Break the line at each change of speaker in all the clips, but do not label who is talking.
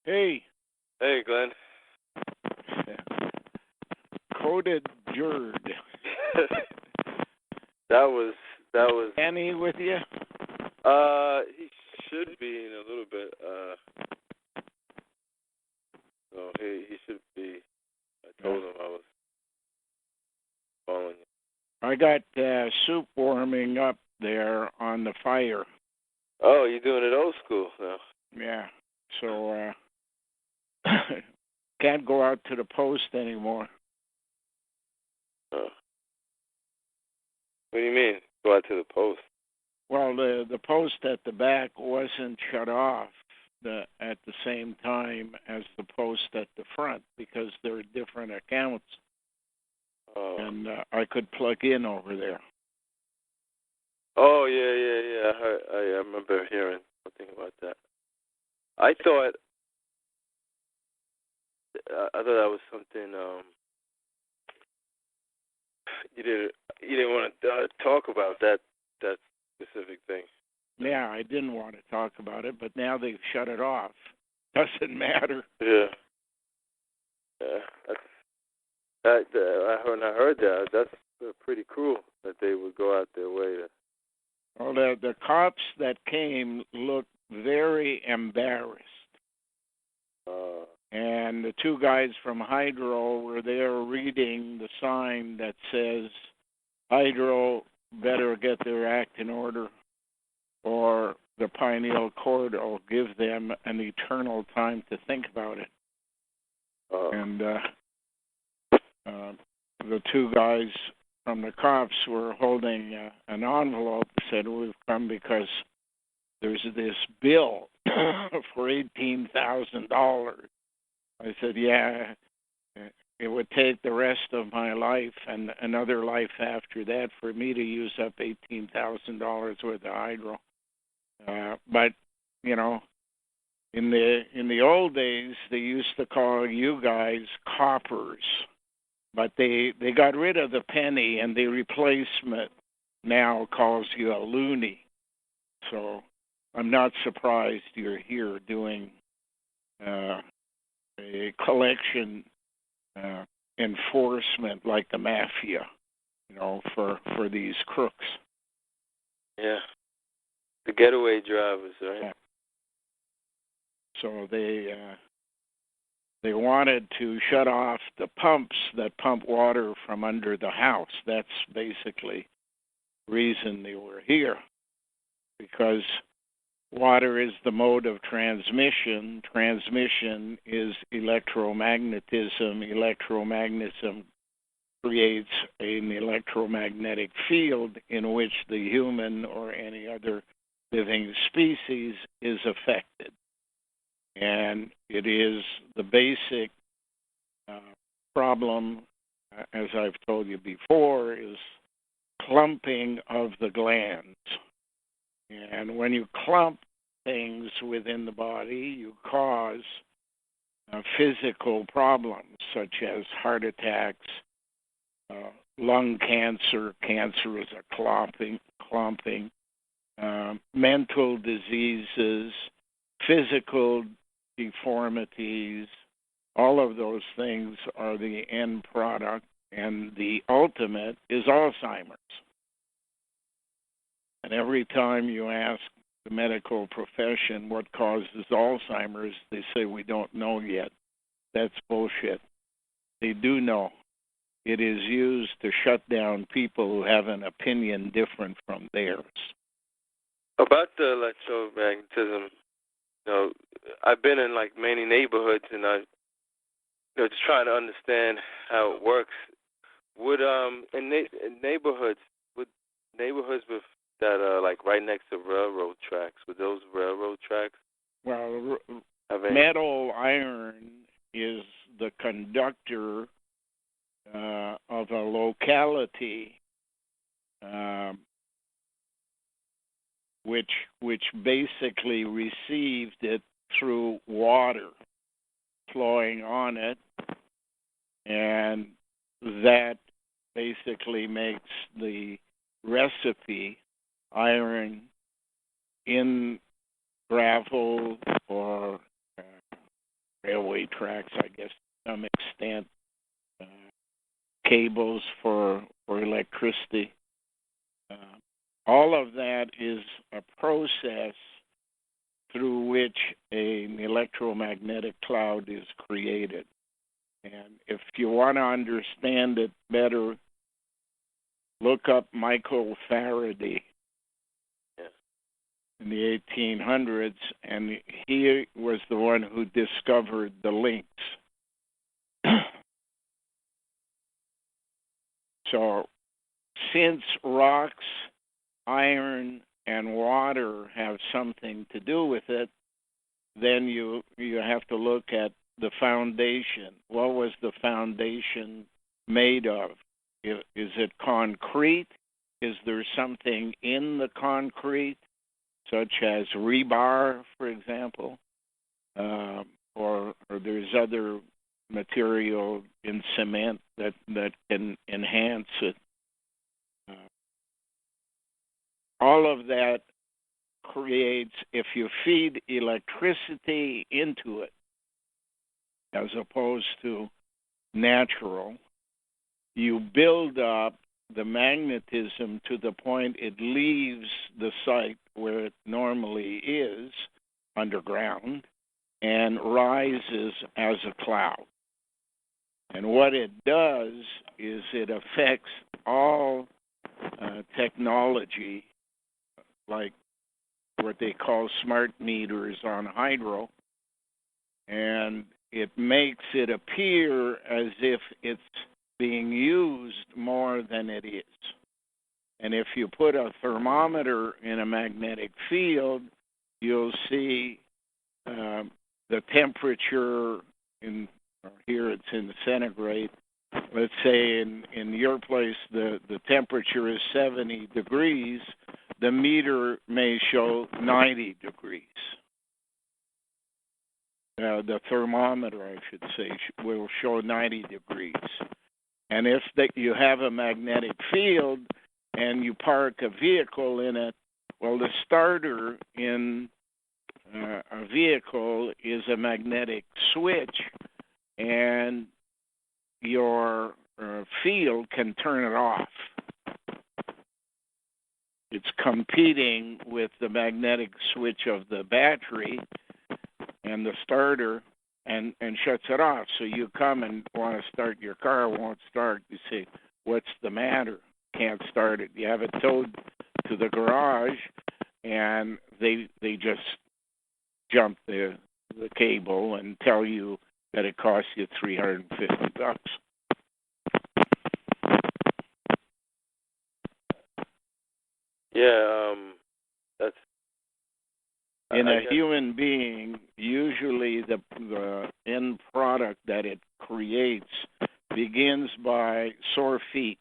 Hey.
Hey, Glenn.
Coated Jerd.
That was.
Annie with you?
He should be in a little bit. No, he should be. I told him I was calling you.
I got soup warming up there on the fire.
Oh, you're doing it old school now.
Yeah. So can't go out to the post anymore.
Oh. What do you mean? Go out to the post?
Well, the post at the back wasn't shut off at the same time as the post at the front because they're different accounts.
Oh.
And I could plug in over there.
Oh, yeah. I remember hearing something about that. I thought that was something you didn't want to talk about that specific thing.
Yeah, I didn't want to talk about it, but now they've shut it off. Doesn't matter.
Yeah. When I heard that, that's pretty cruel that they would go out their way to.
Well, the cops that came looked very embarrassed. And the two guys from Hydro were there reading the sign that says, Hydro better get their act in order, or the Pineal Court will give them an eternal time to think about it. And the two guys from the cops were holding an envelope that said, we've come because there's this bill for $18,000. I said, yeah, it would take the rest of my life and another life after that for me to use up $18,000 worth of hydro. But, you know, in the old days, they used to call you guys coppers. But they got rid of the penny, and the replacement now calls you a loony. So I'm not surprised you're here doing a collection enforcement like the mafia, you know, for these crooks.
Yeah. The getaway drivers, right?
Yeah. So they wanted to shut off the pumps that pump water from under the house. That's basically the reason they were here, because water is the mode of transmission. Transmission is electromagnetism. Electromagnetism creates an electromagnetic field in which the human or any other living species is affected. And it is the basic problem, as I've told you before, is clumping of the glands. And when you clump things within the body, you cause physical problems such as heart attacks, lung cancer. Cancer is a clumping, mental diseases, physical deformities. All of those things are the end product, and the ultimate is Alzheimer's. And every time you ask the medical profession what causes Alzheimer's, they say, we don't know yet. That's bullshit. They do know. It is used to shut down people who have an opinion different from theirs.
About the electromagnetism, you know, I've been in like many neighborhoods, and just trying to understand how it works. Would in neighborhoods with that are like right next to railroad tracks, with those railroad tracks?
Well, metal iron is the conductor of a locality, which basically received it through water flowing on it, and that basically makes the recipe iron in gravel or railway tracks, I guess, to some extent, cables for electricity. All of that is a process through which an electromagnetic cloud is created. And if you want to understand it better, look up Michael Faraday in the 1800s, and he was the one who discovered the links. So, since rocks, iron, and water have something to do with it, then you have to look at the foundation. What was the foundation made of? Is it concrete? Is there something in the concrete, such as rebar, for example? Or there's other material in cement that can enhance it. All of that creates, if you feed electricity into it, as opposed to natural, you build up the magnetism to the point it leaves the site where it normally is, underground, and rises as a cloud. And what it does is it affects all technology, like what they call smart meters on hydro, and it makes it appear as if it's being used more than it is. And if you put a thermometer in a magnetic field, you'll see the temperature here it's in centigrade. Let's say in your place the temperature is 70 degrees, the meter may show 90 degrees. The thermometer, I should say, will show 90 degrees. And if you have a magnetic field and you park a vehicle in it, well, the starter in a vehicle is a magnetic switch, and your field can turn it off. It's competing with the magnetic switch of the battery and the starter, and shuts it off. So you come and want to start your car, it won't start. You say, what's the matter? Can't start it. You have it towed to the garage, and they just jump the cable and tell you that it costs you $350.
Yeah, that's
in a human being. Usually, the end product that it creates begins by sore feet,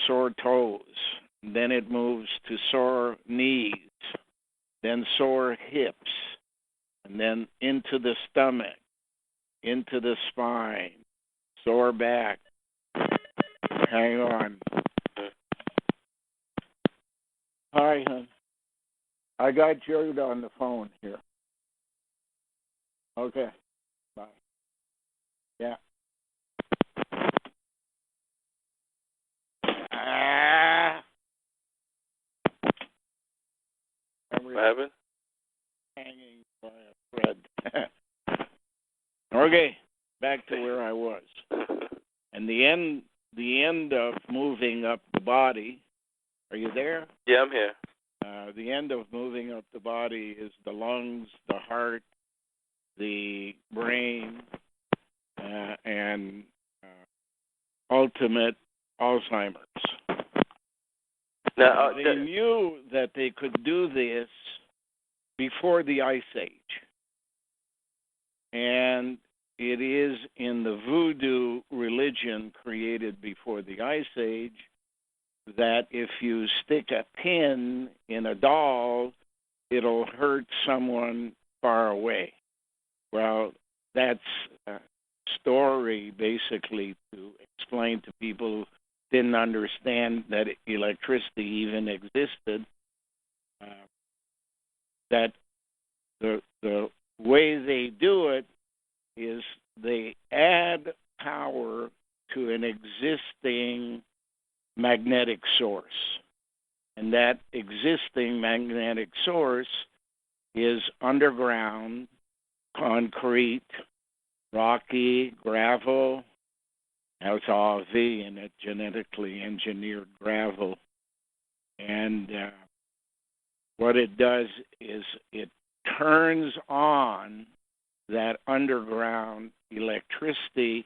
sore toes. Then it moves to sore knees, then sore hips, and then into the stomach, into the spine, sore back. Hang on. Hi, hon. I got Jared on the phone here. Okay. Bye. Yeah.
what happened?
Hanging by a thread. Okay, back to where I was. And the end of moving up the body. Are you there?
Yeah, I'm here.
The end of moving up the body is the lungs, the heart, the brain, and ultimate Alzheimer's.
Now,
they knew that they could do this before the Ice Age. And it is in the voodoo religion created before the Ice Age that if you stick a pin in a doll, it'll hurt someone far away. Well, that's a story basically to explain to people who didn't understand that electricity even existed, that the way they do it is they add power to an existing magnetic source. And that existing magnetic source is underground, concrete, rocky, gravel. Now it's all V in it, genetically engineered gravel. And what it does is it turns on that underground electricity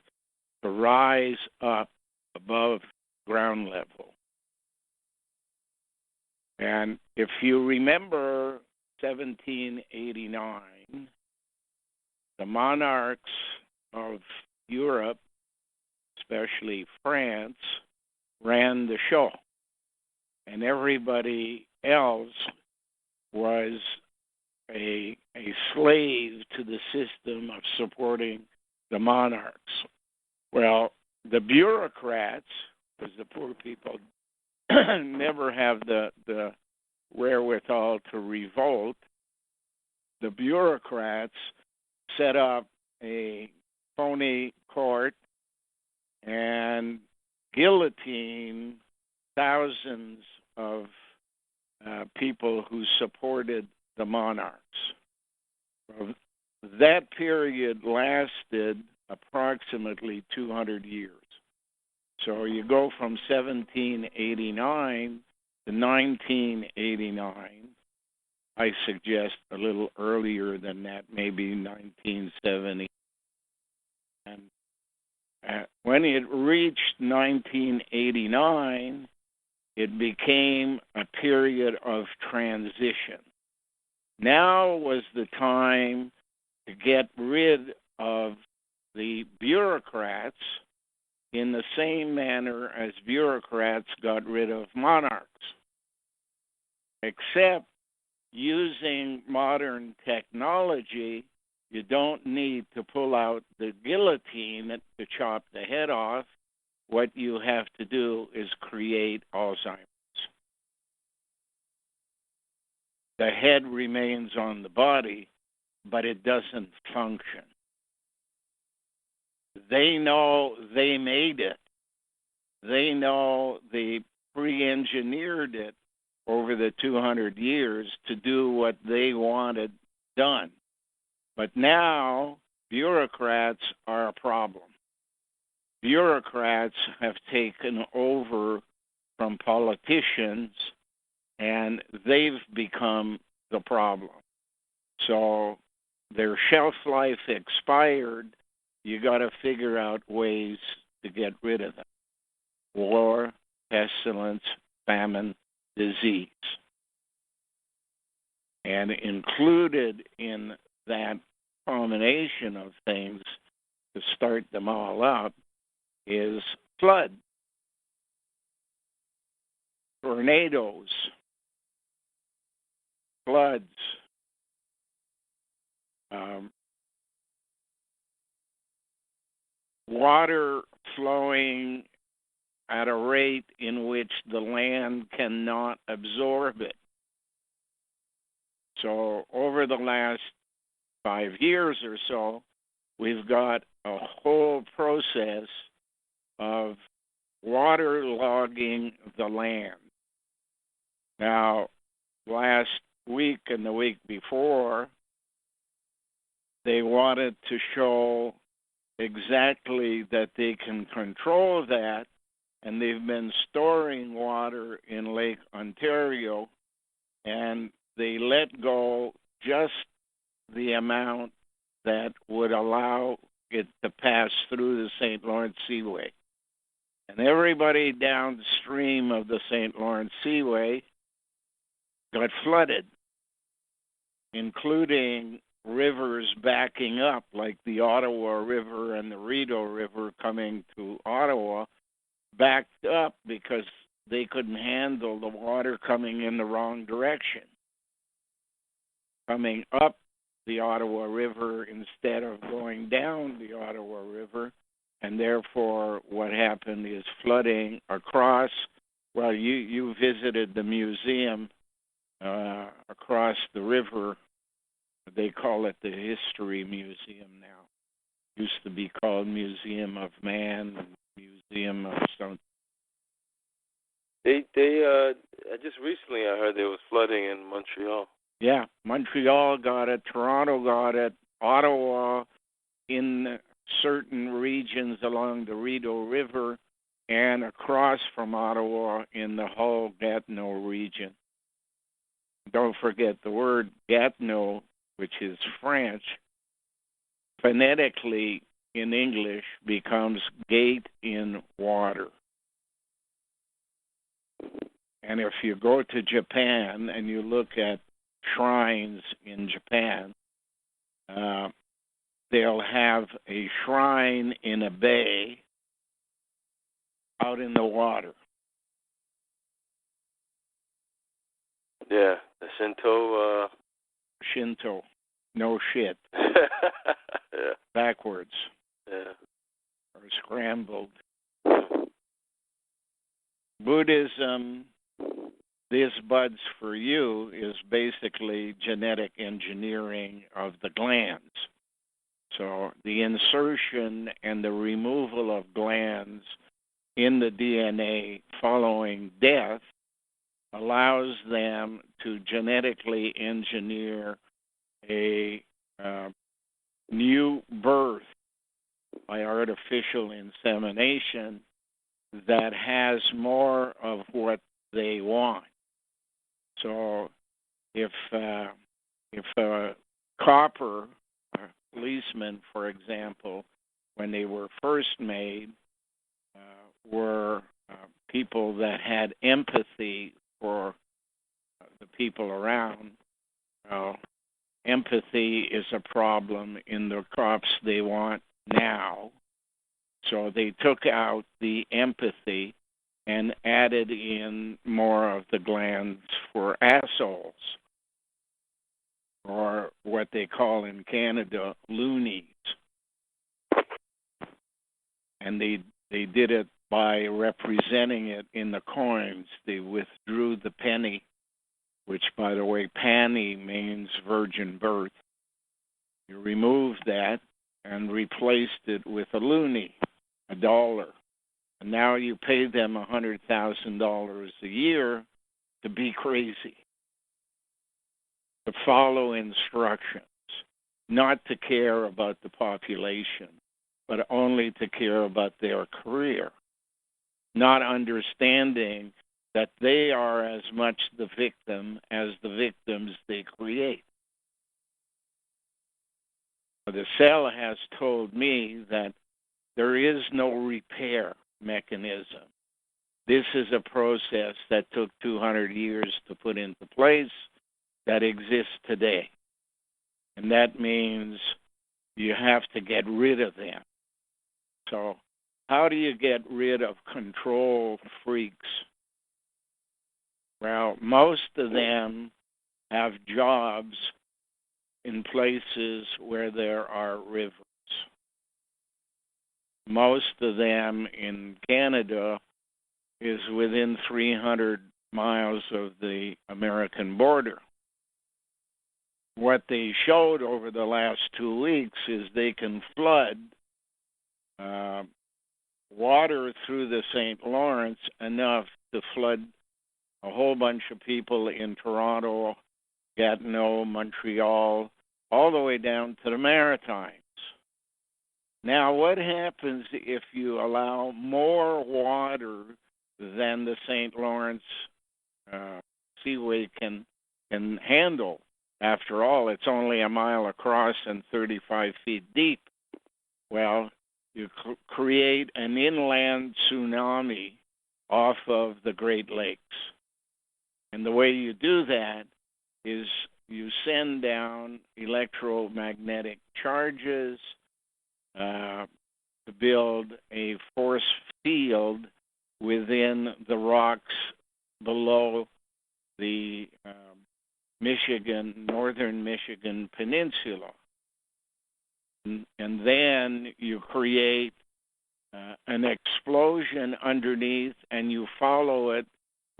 to rise up above ground level. And if you remember 1789, the monarchs of Europe, especially France, ran the show. And everybody else was a slave to the system of supporting the monarchs. Well, the bureaucrats, because the poor people never have the wherewithal to revolt, the bureaucrats set up a phony court and guillotine thousands of people who supported the monarchs. That period lasted approximately 200 years. So you go from 1789 to 1989. I suggest a little earlier than that, maybe 1970. And when it reached 1989, it became a period of transition. Now was the time to get rid of the bureaucrats in the same manner as bureaucrats got rid of monarchs, except using modern technology. You don't need to pull out the guillotine to chop the head off. What you have to do is create Alzheimer's. The head remains on the body, but it doesn't function. They know they made it. They know they pre-engineered it over the 200 years to do what they wanted done. But now, bureaucrats are a problem. Bureaucrats have taken over from politicians, and they've become the problem. So their shelf life expired. You got to figure out ways to get rid of them. War, pestilence, famine, disease. And included in that combination of things to start them all up is flood, tornadoes, floods, water flowing at a rate in which the land cannot absorb it. So over the last 5 years or so, we've got a whole process of waterlogging the land. Now, last week and the week before, they wanted to show exactly that they can control that, and they've been storing water in Lake Ontario, and they let go just the amount that would allow it to pass through the St. Lawrence Seaway. And everybody downstream of the St. Lawrence Seaway got flooded, including rivers backing up, like the Ottawa River and the Rideau River coming to Ottawa, backed up because they couldn't handle the water coming in the wrong direction, coming up the Ottawa River instead of going down the Ottawa River. And therefore, what happened is flooding across. Well, you visited the museum across the river They call it the History Museum now. Used to be called Museum of Man, Museum of something.
Just recently I heard there was flooding in Montreal.
Yeah, Montreal got it, Toronto got it, Ottawa, in certain regions along the Rideau River, and across from Ottawa in the whole Gatineau region. Don't forget the word Gatineau, which is French, phonetically in English becomes gate in water. And if you go to Japan and you look at shrines in Japan, they'll have a shrine in a bay out in the water.
Yeah, the Shinto.
Shinto. No shit.
Yeah.
Backwards.
Yeah.
Or scrambled. Buddhism, this buds for you, is basically genetic engineering of the glands. So the insertion and the removal of glands in the DNA following death allows them to genetically engineer a new birth by artificial insemination that has more of what they want. So if a copper policeman, for example, when they were first made, were people that had empathy for the people around. Empathy is a problem in the crops they want now. So they took out the empathy and added in more of the glands for assholes, or what they call in Canada loonies. And they did it by representing it in the coins. They withdrew the penny, which, by the way, penny means virgin birth. You removed that and replaced it with a loonie, $1. And now you pay them $100,000 a year to be crazy, to follow instructions, not to care about the population, but only to care about their career, not understanding that they are as much the victim as the victims they create. The cell has told me that there is no repair mechanism. This is a process that took 200 years to put into place that exists today. And that means you have to get rid of them. So how do you get rid of control freaks? Well, most of them have jobs in places where there are rivers. Most of them in Canada is within 300 miles of the American border. What they showed over the last 2 weeks is they can flood water through the St. Lawrence enough to flood a whole bunch of people in Toronto, Gatineau, Montreal, all the way down to the Maritimes. Now, what happens if you allow more water than the St. Lawrence Seaway can handle? After all, it's only a mile across and 35 feet deep. Well, you create an inland tsunami off of the Great Lakes. And the way you do that is you send down electromagnetic charges to build a force field within the rocks below the northern Michigan Peninsula. And then you create an explosion underneath, and you follow it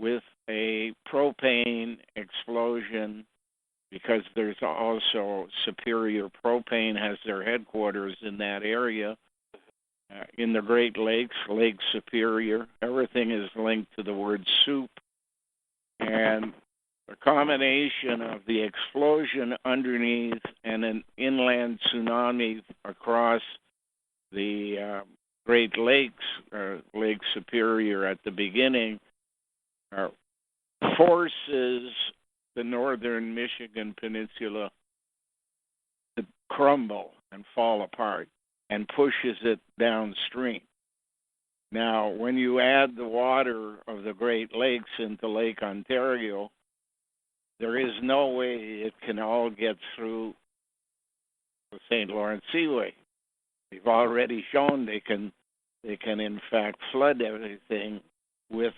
with a propane explosion because there's also Superior Propane has their headquarters in that area. In the Great Lakes, Lake Superior, everything is linked to the word soup. And a combination of the explosion underneath and an inland tsunami across the Great Lakes, Lake Superior at the beginning, forces the northern Michigan Peninsula to crumble and fall apart and pushes it downstream. Now, when you add the water of the Great Lakes into Lake Ontario, there is no way it can all get through the St. Lawrence Seaway. They've already shown they can in fact flood everything with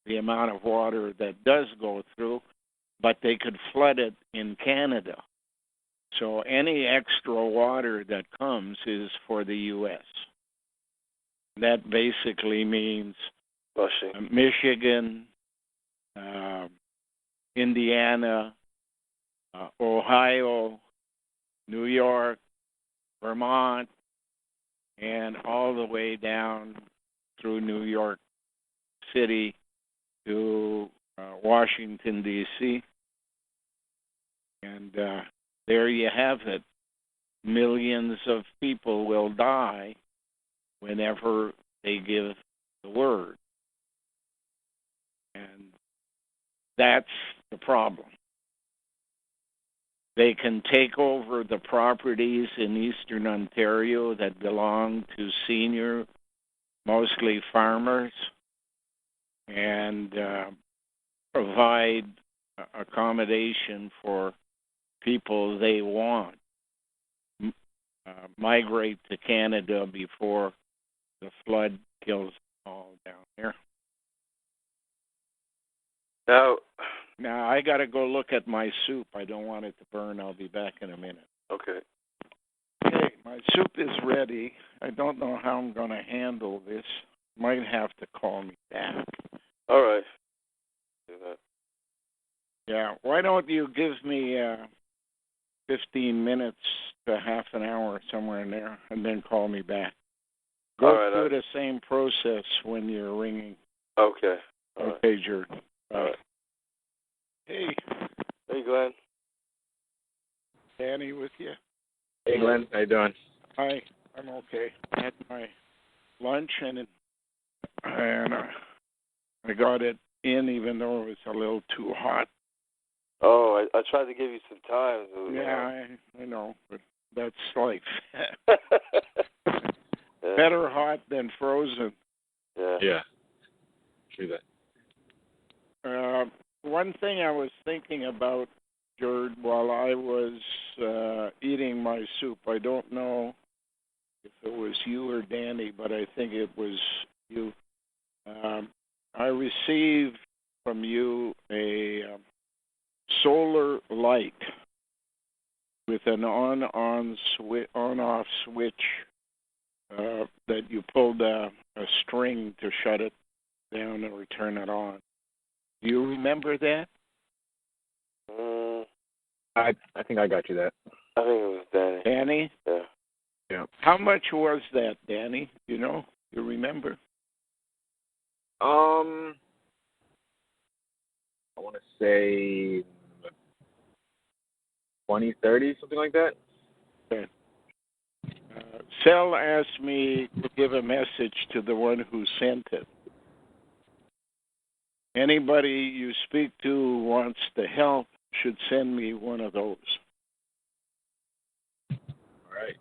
the amount of water that does go through, but they could flood it in Canada. So any extra water that comes is for the U.S. That basically means Michigan, Indiana, Ohio, New York, Vermont, and all the way down through New York City to Washington, D.C. And there you have it. Millions of people will die whenever they give the word. And that's the problem. They can take over the properties in eastern Ontario that belong to senior, mostly farmers, and provide accommodation for people they want. Migrate to Canada before the flood kills all down there. Now I got to go look at my soup. I don't want it to burn. I'll be back in a minute.
Okay.
Okay, my soup is ready. I don't know how I'm going to handle this. Might have to call me back.
All right. Do that.
Yeah, why don't you give me 15 minutes to half an hour, somewhere in there, and then call me back. Go through the same process when you're ringing.
Okay.
Okay, Jordan.
All right.
Hey.
Hey, Glenn.
Danny with you?
Hey, Glenn. How you doing?
Hi. I'm okay. I had my lunch, and I got it in even though it was a little too hot.
Oh, I tried to give you some time.
Yeah, I know, but that's life.
Yeah.
Better hot than frozen.
Yeah.
True
that. One thing I was thinking about, Gerd, while I was eating my soup, I don't know if it was you or Danny, but I think it was you. I received from you a solar light with an on-off switch that you pulled a string to shut it down or turn it on. Do you remember that?
I think I got you that.
I think it was Danny.
Danny?
Yeah.
How much was that, Danny? You know? You remember?
I want to say 20, 30, something like that.
Okay. Sel asked me to give a message to the one who sent it. Anybody you speak to who wants to help should send me one of those.
All right.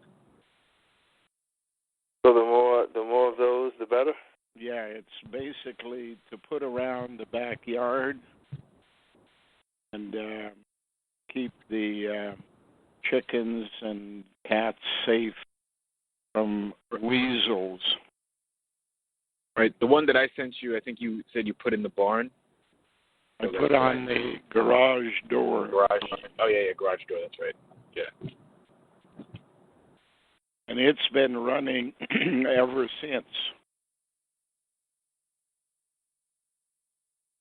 So the more of those, the better?
Yeah, it's basically to put around the backyard and keep the chickens and cats safe from weasels.
Right. The one that I sent you, I think you said you put in the barn.
I put on the garage door.
Garage. Oh, yeah, garage door. That's right. Yeah.
And it's been running ever since.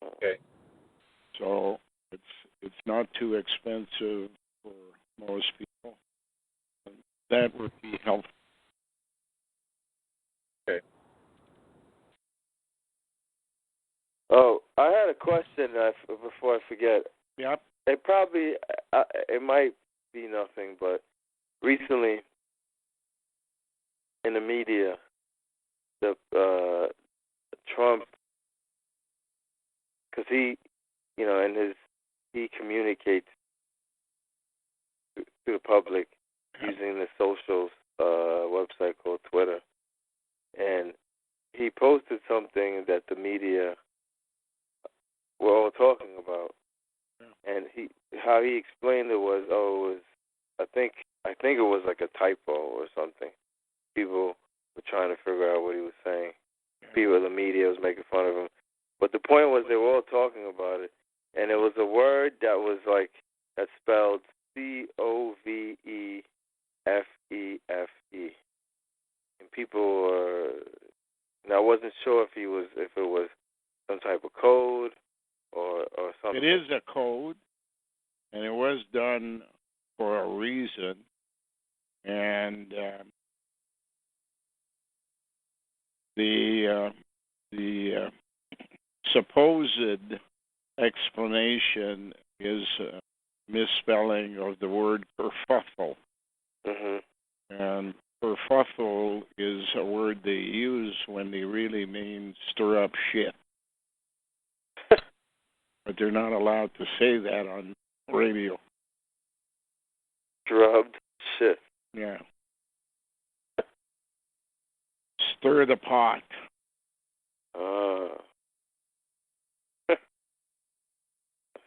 Okay.
So it's not too expensive for most people. That would be helpful.
Okay.
Oh, I had a question before I forget.
Yep.
It might be nothing, but recently in the media, the Trump, because he communicates to the public using the socials website called Twitter, and he posted something that the media were all talking about, and how he explained it was, I think it was like a typo or something. People were trying to figure out what he was saying. People, the media was making fun of him, but the point was they were all talking about it, and it was a word that spelled COVEFEFE, and people were. Now I wasn't sure if it was some type of code or something.
It is a code, and it was done for a reason. And the supposed explanation is misspelling of the word kerfuffle.
Mhm.
And kerfuffle is a word they use when they really mean stir up shit. But they're not allowed to say that on radio.
Drubbed shit.
Yeah. Stir the pot.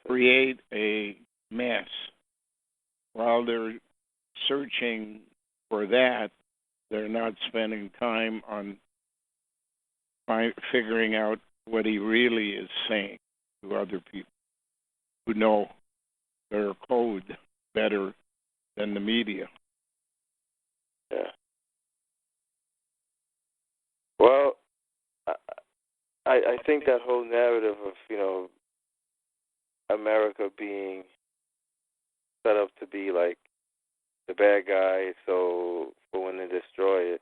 Create a mess. While they're searching for that, they're not spending time on figuring out what he really is saying to other people who know their code better than the media.
Yeah. Well, I think that whole narrative of America being set up to be like the bad guy, so for when they destroy it,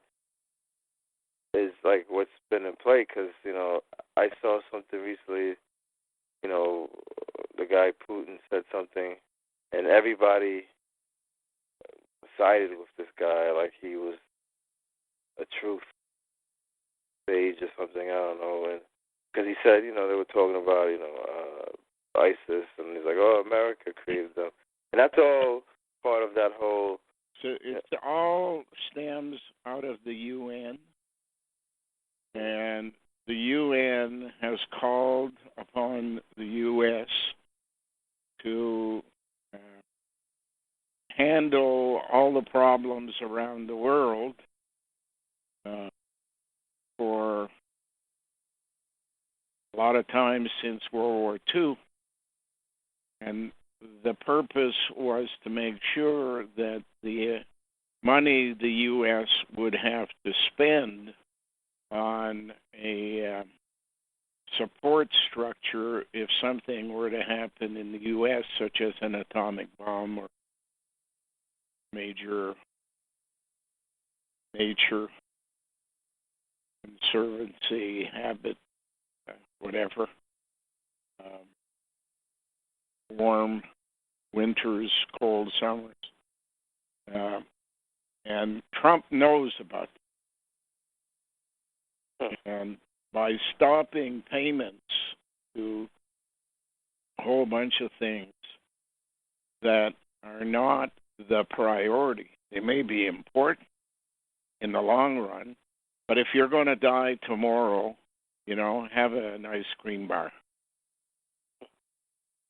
is like what's been in play. Because I saw something recently. The guy Putin said something, and everybody sided with this guy like he was a truth sage or something. I don't know, and because he said they were talking about ISIS, and he's like, oh, America created them, and that's all part of that whole.
So it all stems out of the UN, and the UN has called upon the U.S. to handle all the problems around the world for a lot of times since World War II. And the purpose was to make sure that the money the U.S. would have to spend on a support structure if something were to happen in the U.S., such as an atomic bomb or major nature conservancy habit, whatever, warm winters, cold summers. And Trump knows about that. And by stopping payments to a whole bunch of things that are not the priority, they may be important in the long run, but if you're going to die tomorrow, have an ice cream bar.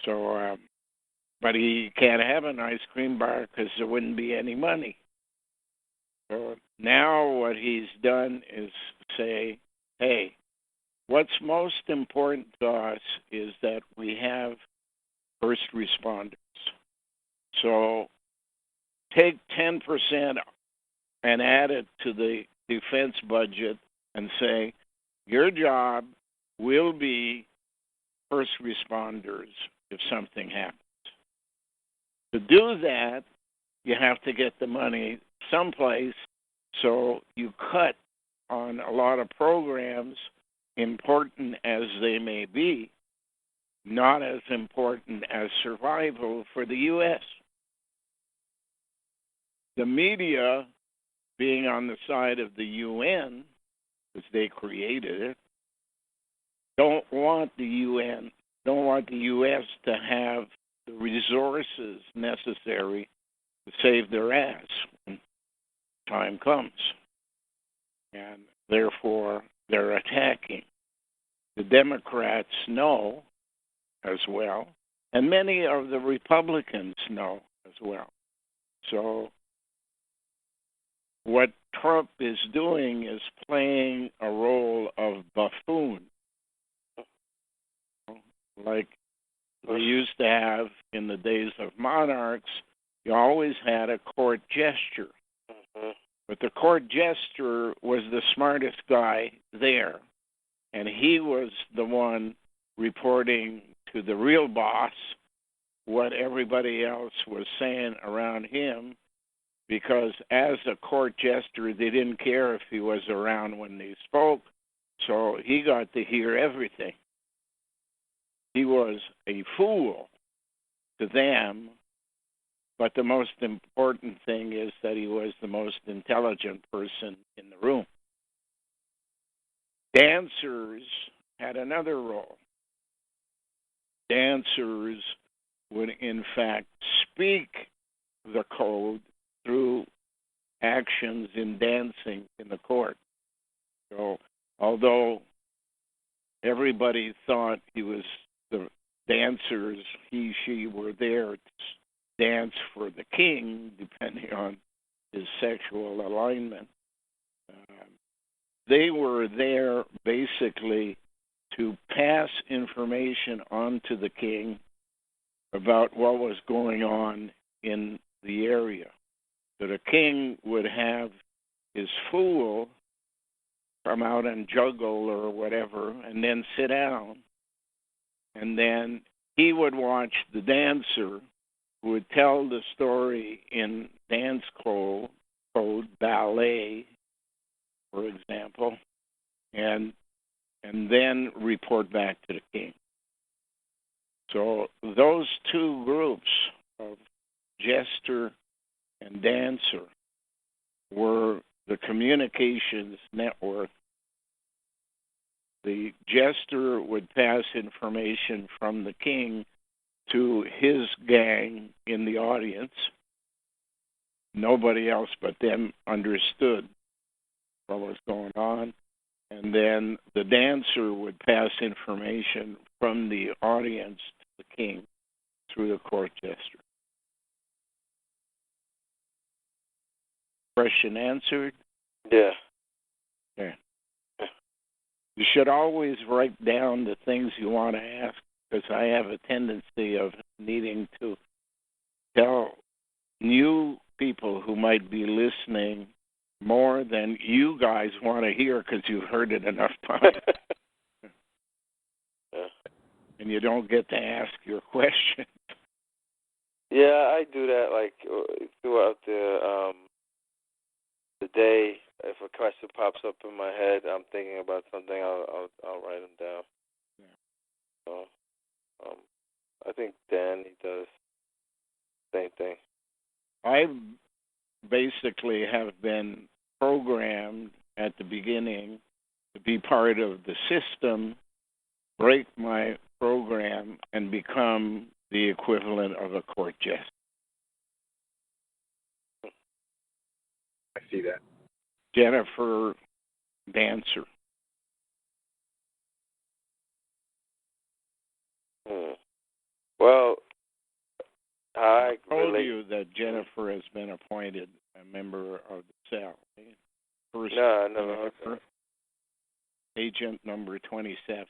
So, but he can't have an ice cream bar because there wouldn't be any money. So now what he's done is say, hey, what's most important to us is that we have first responders. So take 10% and add it to the defense budget and say, your job will be first responders if something happens. To do that, you have to get the money someplace, so you cut on a lot of programs, important as they may be, not as important as survival for the U.S. The media, being on the side of the UN, because they created it, don't want the U.S. to have the resources necessary to save their ass when time comes. And therefore, they're attacking. The Democrats know as well, and many of the Republicans know as well. So what Trump is doing is playing a role of buffoon, like we used to have in the days of monarchs. You always had a court jester.
Mm-hmm.
But the court jester was the smartest guy there, and he was the one reporting to the real boss what everybody else was saying around him, because as a court jester, they didn't care if he was around when they spoke, so he got to hear everything. He was a fool to them, but the most important thing is that he was the most intelligent person in the room. Dancers had another role. Dancers would, in fact, speak the code through actions in dancing in the court. So, although everybody thought he was the dancers, he, she were there to dance for the king, depending on his sexual alignment. They were there basically to pass information on to the king about what was going on in the area. So the king would have his fool come out and juggle or whatever, and then sit down, and then he would watch the dancer who would tell the story in dance code, ballet, for example, and then report back to the king. So those two groups of jester and dancer were the communications network. The jester would pass information from the king to his gang in the audience. Nobody else but them understood what was going on. And then the dancer would pass information from the audience to the king through the court jester. Question answered?
Yeah.
Yeah. You should always write down the things you want to ask, because I have a tendency of needing to tell new people who might be listening more than you guys want to hear because you've heard it enough times.
Yeah.
And you don't get to ask your question.
Yeah, I do that like throughout the day. If a question pops up in my head, I'm thinking about something, I'll write them down. Yeah. So, I think Dan, he does the same thing.
I basically have been programmed at the beginning to be part of the system, break my program, and become the equivalent of a court jester.
I see that.
Jennifer Dancer.
Well, I
told you that Jennifer has been appointed a member of the cell. First,
no, I never heard that.
Agent number 27.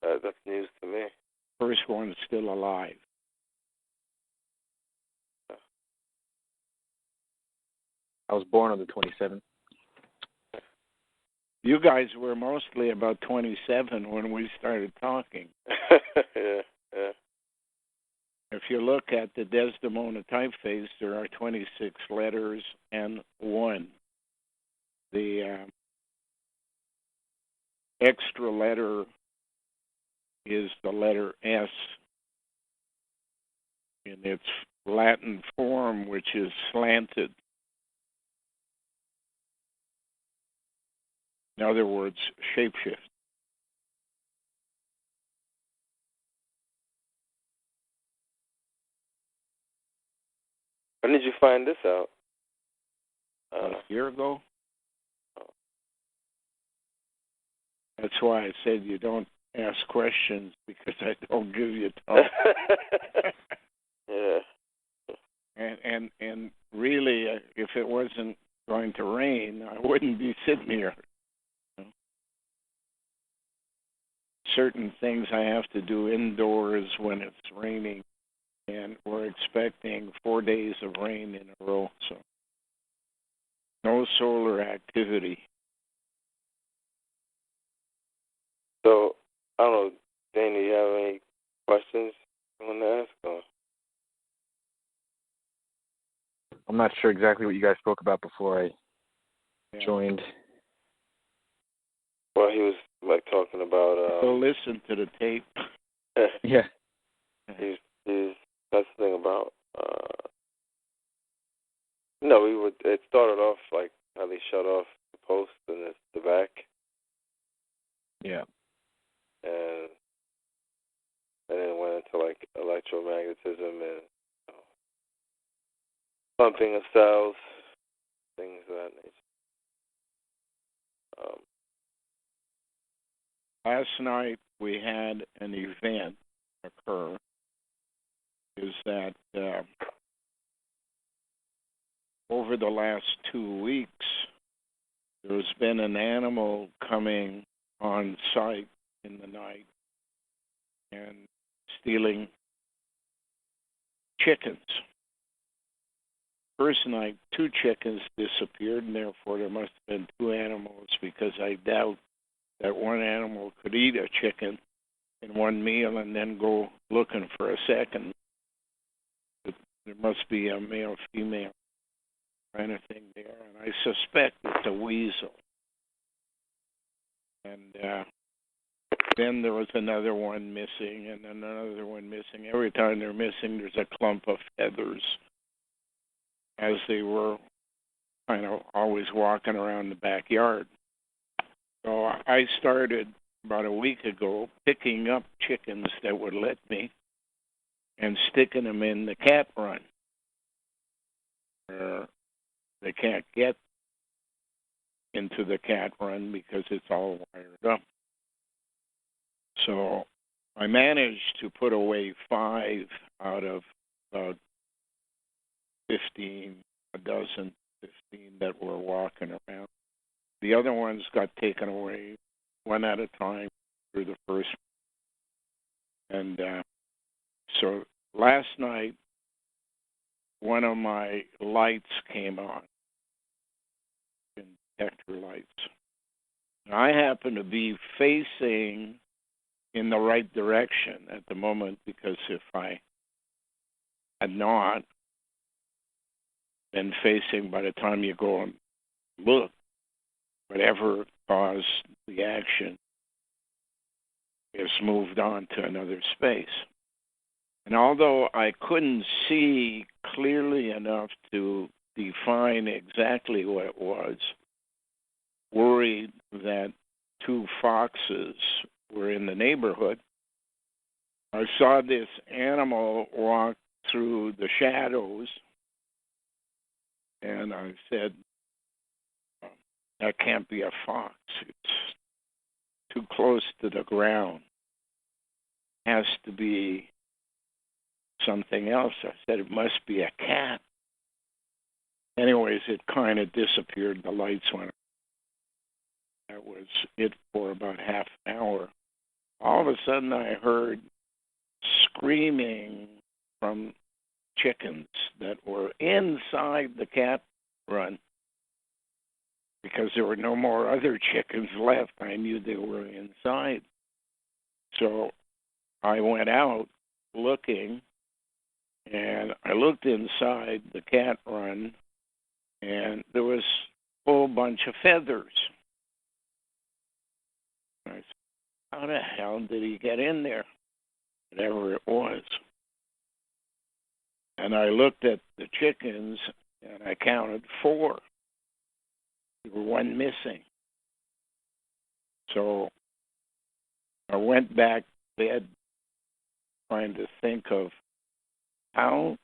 That's news to me.
First one is still alive.
I was born on the 27th.
You guys were mostly about 27 when we started talking.
Yeah.
If you look at the Desdemona typeface, there are 26 letters and one. The extra letter is the letter S in its Latin form, which is slanted. In other words, shapeshift.
When did you find this out?
A year ago. That's why I said you don't ask questions, because I don't give you time.
Yeah.
And really, if it wasn't going to rain, I wouldn't be sitting here. Certain things I have to do indoors when it's raining, and we're expecting 4 days of rain in a row, so no solar activity.
So, I don't know, Danny, you have any questions you want to ask? Or?
I'm not sure exactly what you guys spoke about before I joined.
Well, he was like talking about.
So listen to the tape.
Yeah.
He's that's the thing about. It started off like how they shut off the post and it's the back.
Yeah.
And then it went into like electromagnetism and pumping of cells, things of that nature.
Last night we had an event occur. Is that over the last 2 weeks, there's been an animal coming on site in the night and stealing chickens. First night, 2 chickens disappeared, and therefore there must have been 2 animals, because I doubt that one animal could eat a chicken in one meal and then go looking for a second. There must be a male-female kind of thing there, and I suspect it's a weasel. And then there was another one missing, and then another one missing. Every time they're missing, there's a clump of feathers, as they were kind of always walking around the backyard. So I started about a week ago picking up chickens that would let me and sticking them in the cat run, where they can't get into the cat run because it's all wired up. So I managed to put away 5 out of about 15, a dozen, 15 that were walking around. The other ones got taken away one at a time through the first. And so last night, one of my lights came on, detector lights. I happen to be facing in the right direction at the moment, because if I had not been facing, by the time you go and look, whatever caused the action is moved on to another space. And although I couldn't see clearly enough to define exactly what it was, worried that 2 foxes were in the neighborhood, I saw this animal walk through the shadows, and I said, that can't be a fox. It's too close to the ground. It has to be something else. I said, it must be a cat. Anyways, it kind of disappeared. The lights went. That was it for about half an hour. All of a sudden, I heard screaming from chickens that were inside the cat run, because there were no more other chickens left. I knew they were inside. So I went out looking, And I looked inside the cat run, and there was a whole bunch of feathers. I said, how the hell did he get in there? Whatever it was. And I looked at the chickens, and I counted 4. There were one missing. So I went back to bed trying to think of how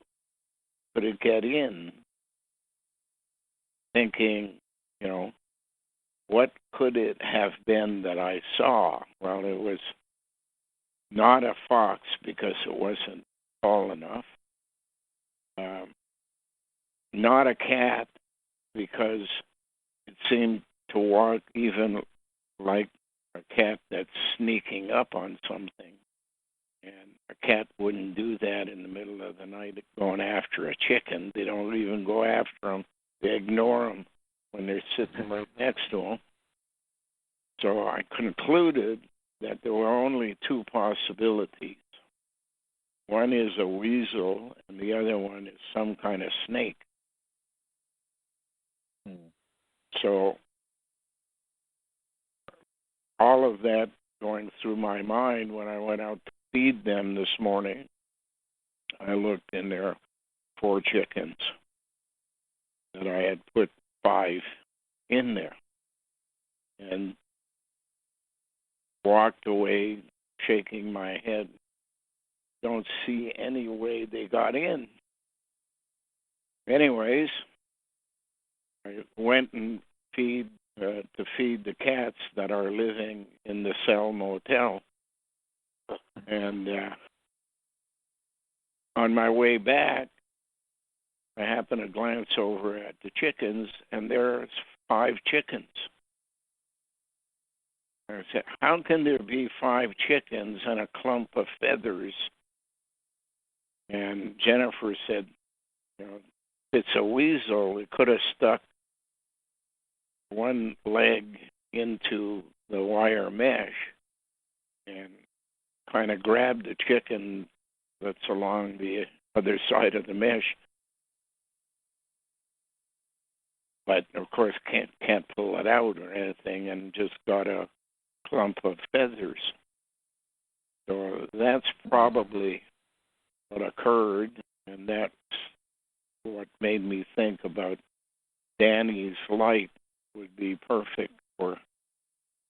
could it get in, thinking, what could it have been that I saw? Well, it was not a fox because it wasn't tall enough. Not a cat because it seemed to walk even like a cat that's sneaking up on something. And a cat wouldn't do that in the middle of the night going after a chicken. They don't even go after them. They ignore them when they're sitting right next to them. So I concluded that there were only 2 possibilities. One is a weasel, and the other one is some kind of snake. So all of that going through my mind when I went out to feed them this morning, I looked and there are 4 chickens that I had put 5 in there and walked away shaking my head. Don't see any way they got in. Anyways, I went and to feed the cats that are living in the Cell Motel. And on my way back, I happened to glance over at the chickens, and there's 5 chickens. I said, how can there be 5 chickens and a clump of feathers? And Jennifer said, if it's a weasel, it could have stuck one leg into the wire mesh and kind of grabbed the chicken that's along the other side of the mesh. But, of course, can't pull it out or anything and just got a clump of feathers. So that's probably what occurred, and that's what made me think about Danny's light would be perfect for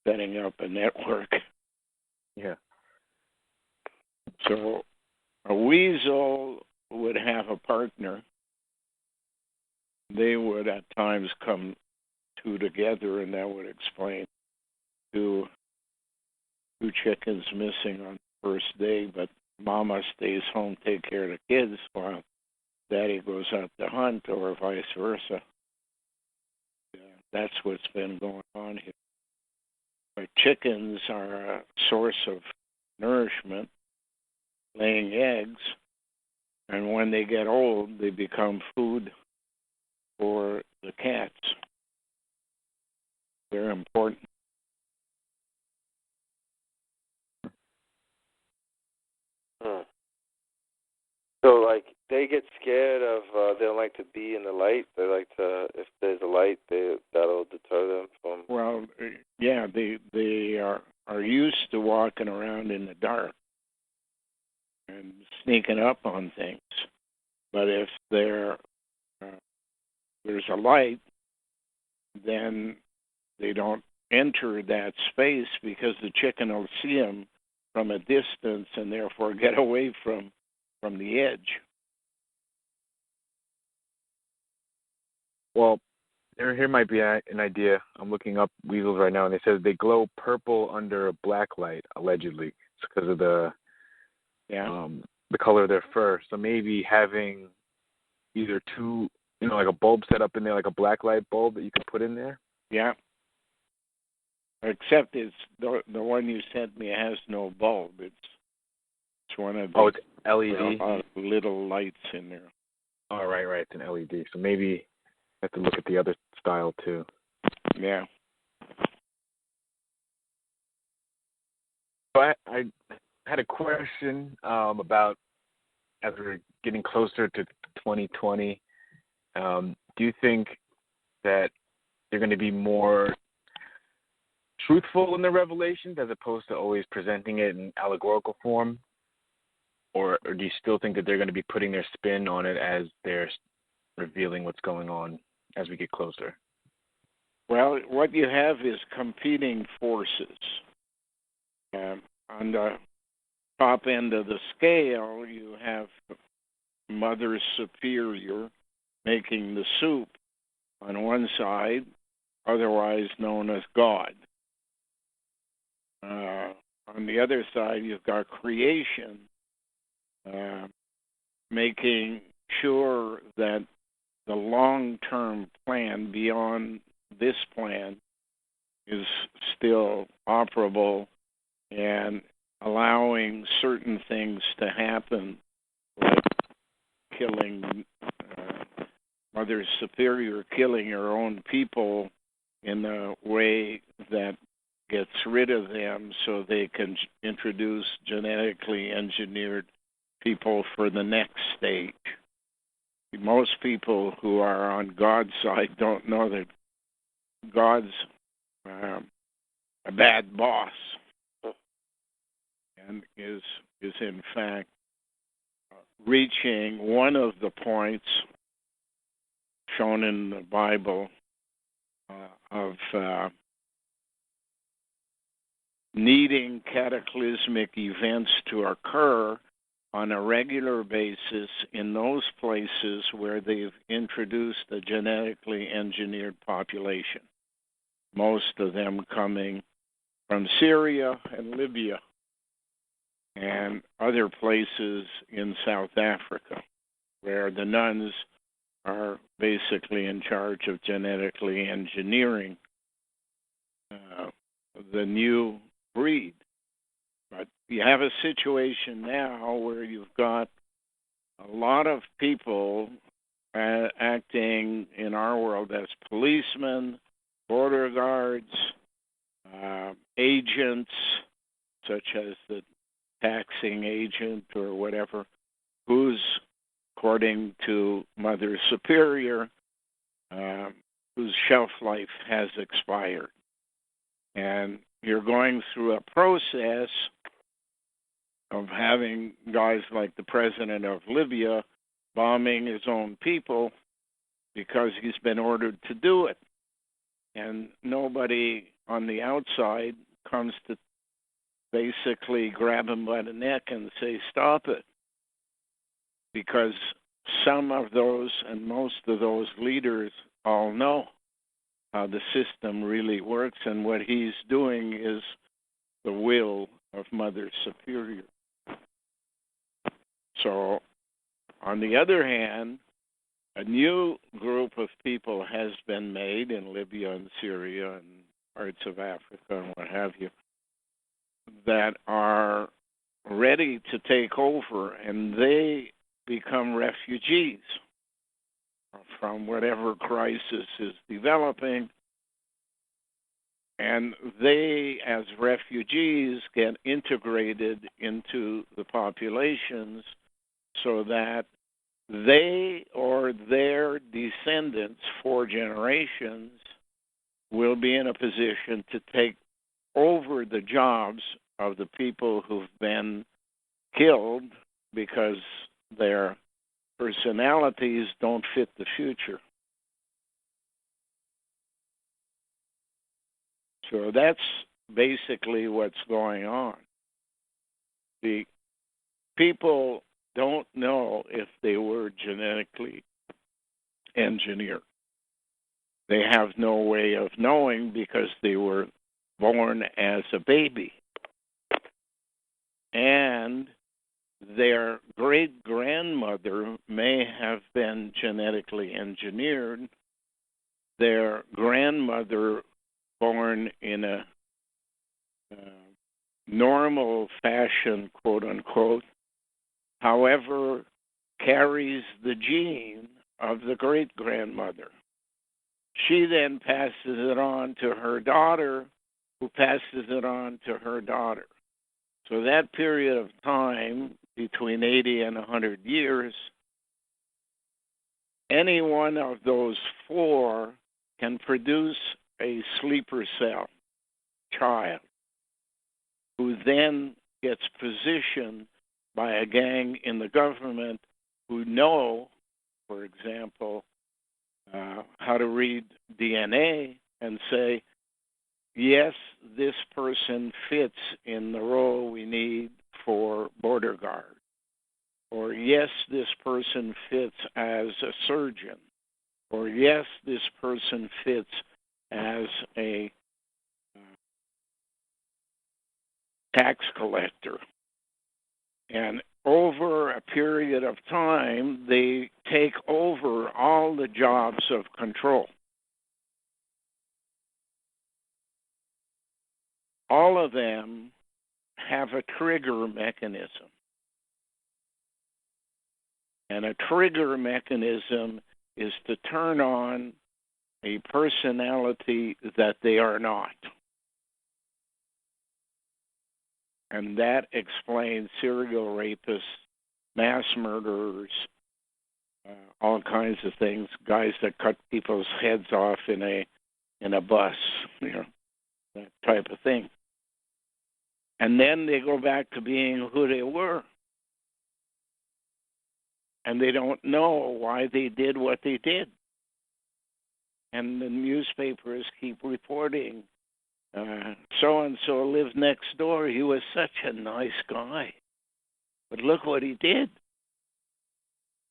setting up a network.
Yeah.
So a weasel would have a partner. They would at times come 2 together, and that would explain 2 chickens missing on the first day, but Mama stays home, take care of the kids while Daddy goes out to hunt, or vice versa. That's what's been going on here. But chickens are a source of nourishment, laying eggs, and when they get old, they become food for the cats. They're important.
So, like, they get scared of, they don't like to be in the light. They like to, if there's a light, that'll deter them from.
Well, yeah, they are used to walking around in the dark and sneaking up on things. But if there's a light, then they don't enter that space because the chicken will see them from a distance and therefore get away from the edge.
Well, here might be an idea. I'm looking up weasels right now, and they said they glow purple under a black light, allegedly. It's because of the color of their fur. So maybe having either 2, like a bulb set up in there, like a black light bulb that you could put in there.
Yeah. Except it's the one you sent me has no bulb. It's one of the
it's LED.
Little lights in there.
Oh, right. It's an LED. So maybe I have to look at the other style too.
Yeah.
So I had a question about as we're getting closer to 2020, do you think that they're going to be more truthful in their revelations as opposed to always presenting it in allegorical form? Or do you still think that they're going to be putting their spin on it as they're revealing what's going on as we get closer?
Well, what you have is competing forces. On the top end of the scale, you have Mother Superior making the soup on one side, otherwise known as God. On the other side, you've got creation, making sure that the long-term plan beyond this plan is still operable and allowing certain things to happen, like killing Mother Superior, killing her own people in a way that gets rid of them so they can introduce genetically engineered people for the next stage. Most people who are on God's side don't know that God's a bad boss and is in fact reaching one of the points shown in the Bible of needing cataclysmic events to occur on a regular basis in those places where they've introduced a genetically engineered population, most of them coming from Syria and Libya and other places in South Africa, where the nuns are basically in charge of genetically engineering the new breed. But you have a situation now where you've got a lot of people acting in our world as policemen, border guards, agents, such as the taxing agent or whatever, who's, according to Mother Superior, whose shelf life has expired. And you're going through a process of having guys like the president of Libya bombing his own people because he's been ordered to do it. And nobody on the outside comes to basically grab him by the neck and say, stop it. Because some of those and most of those leaders all know how the system really works, and what he's doing is the will of Mother Superior. So, on the other hand, a new group of people has been made in Libya and Syria and parts of Africa and what have you that are ready to take over, and they become refugees from whatever crisis is developing, and they, as refugees, get integrated into the populations so that they or their descendants, 4 generations, will be in a position to take over the jobs of the people who've been killed because their personalities don't fit the future. So that's basically what's going on. The people don't know if they were genetically engineered. They have no way of knowing because they were born as a baby. And their great-grandmother may have been genetically engineered. Their grandmother, born in a normal fashion, quote-unquote, however, carries the gene of the great-grandmother. She then passes it on to her daughter, who passes it on to her daughter. So that period of time between 80 and 100 years, any one of those four can produce a sleeper cell child who then gets positioned by a gang in the government who know, for example, how to read DNA and say, yes, this person fits in the role we need for border guard. Or yes, this person fits as a surgeon. Or yes, this person fits as a tax collector. And over a period of time, they take over all the jobs of control. All of them have a trigger mechanism. And a trigger mechanism is to turn on a personality that they are not. And that explains serial rapists, mass murderers, all kinds of things, guys that cut people's heads off in a bus, that type of thing. And then they go back to being who they were. And they don't know why they did what they did. And the newspapers keep reporting, so-and-so lived next door. He was such a nice guy. But look what he did.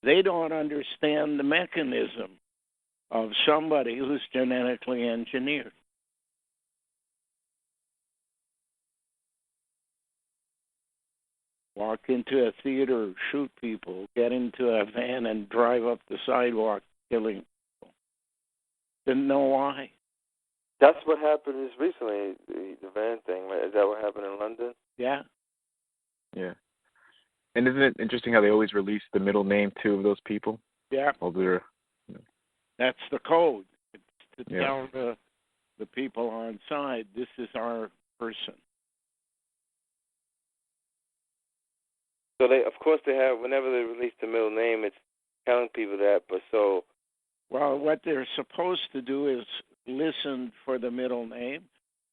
They don't understand the mechanism of somebody who's genetically engineered. Walk into a theater, shoot people, get into a van and drive up the sidewalk killing people. Didn't know why.
That's what happened just recently, the van thing. Right? Is that what happened in London?
Yeah.
Yeah. And isn't it interesting how they always release the middle name, too, of those people?
Yeah. That's the code. It's to tell the people on side, this is our person.
So of course they have, whenever they release the middle name, it's telling people that, but so...
Well, what they're supposed to do is listen for the middle name,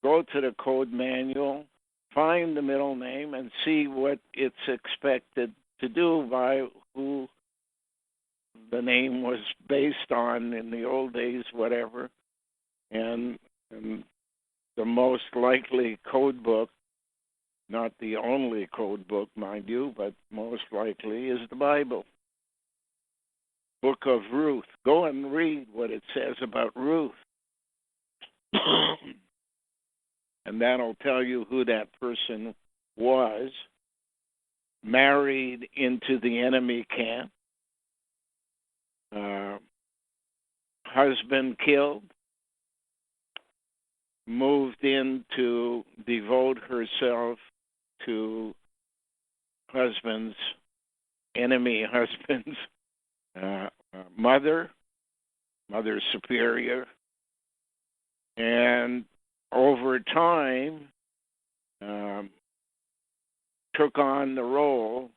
go to the code manual, find the middle name, and see what it's expected to do by who the name was based on in the old days, whatever. And the most likely code book, not the only code book, mind you, but most likely is the Bible. Book of Ruth. Go and read what it says about Ruth. And that'll tell you who that person was. Married into the enemy camp. Husband killed. Moved in to devote herself to enemy husband's mother superior, and over time took on the role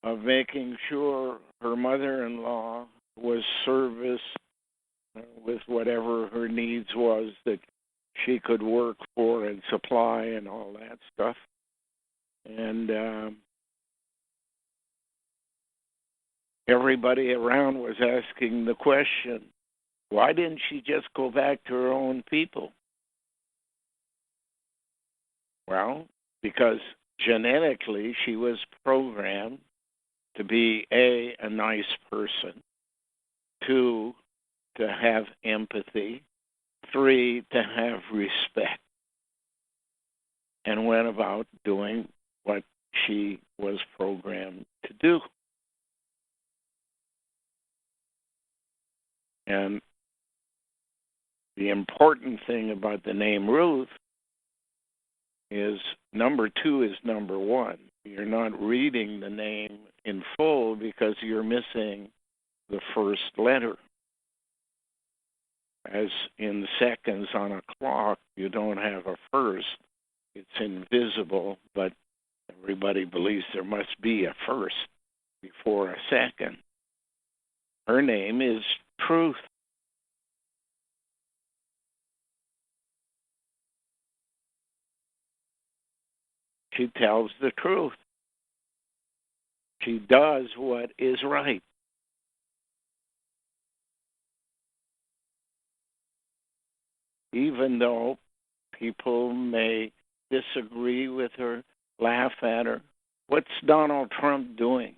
of making sure her mother-in-law was serviced with whatever her needs was that she could work for and supply and all that stuff. And everybody around was asking the question, why didn't she just go back to her own people? Well, because genetically she was programmed to be a nice person, 2, to have empathy, 3, to have respect, and went about doing what she was programmed to do. And the important thing about the name Ruth is number 2 is number 1. You're not reading the name in full because you're missing the first letter. As in seconds on a clock, you don't have a first. It's invisible, but Everybody believes there must be a first before a second. Her name is Truth. She tells the truth. She does what is right. Even though people may disagree with her, laugh at her. What's Donald Trump doing?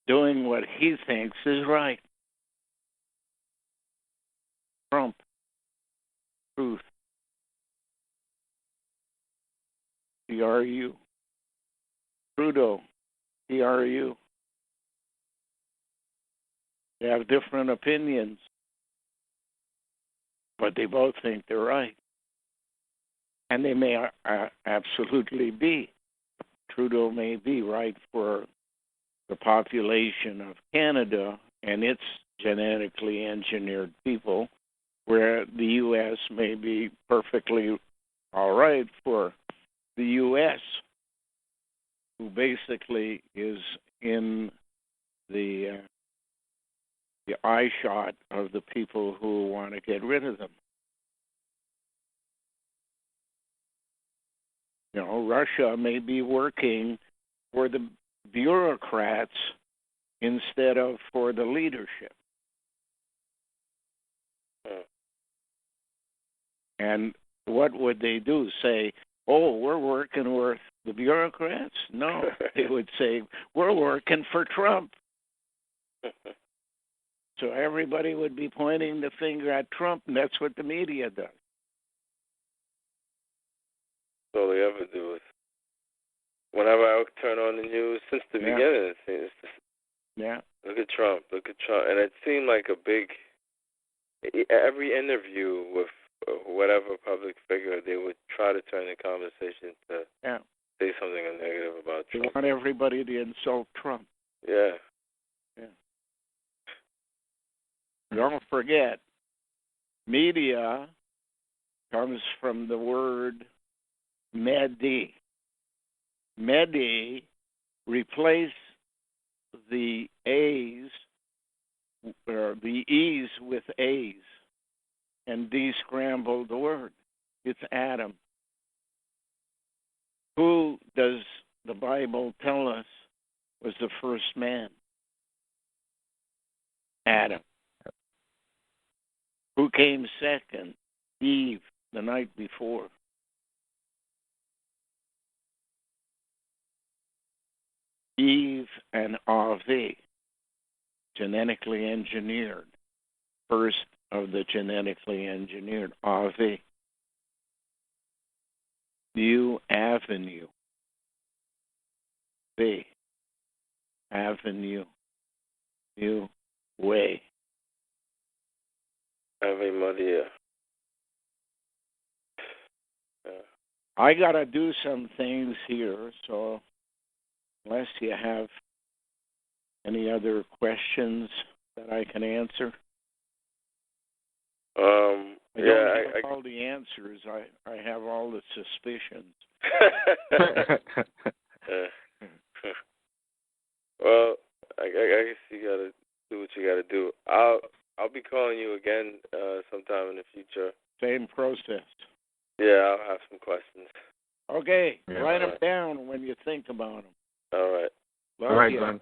Doing what he thinks is right. Trump, truth, TRU. Trudeau, TRU. They have different opinions, but they both think they're right. And they may absolutely be. Trudeau may be right for the population of Canada and its genetically engineered people, where the U.S. may be perfectly all right for the U.S., who basically is in the eye shot of the people who want to get rid of them. You know, Russia may be working for the bureaucrats instead of for the leadership. And what would they do? Say, oh, we're working with the bureaucrats? No, they would say, we're working for Trump. So everybody would be pointing the finger at Trump, and that's what the media does.
That's all they ever do is, whenever I turn on the news, since the beginning, it's just, look at Trump, and it seemed like a big, every interview with whatever public figure, they would try to turn the conversation to say something negative about Trump.
They want everybody to insult Trump.
Yeah.
Don't forget, media comes from the word medi. Medi, replace the A's or the E's with A's and descramble the word. It's Adam. Who does the Bible tell us was the first man? Adam. Who came second? Eve, the night before. Eve and Avi, genetically engineered. First of the genetically engineered, Avi. New avenue. V. Avenue. New way.
Ave Maria.
I got to do some things here, so unless you have any other questions that I can answer. I don't have all the answers. I have all the suspicions.
Well, I guess you gotta do what you gotta do. I'll be calling you again sometime in the future.
Same process.
Yeah, I'll have some questions.
Okay, write them down when you think about them.
All right.
Love you.
Glenn.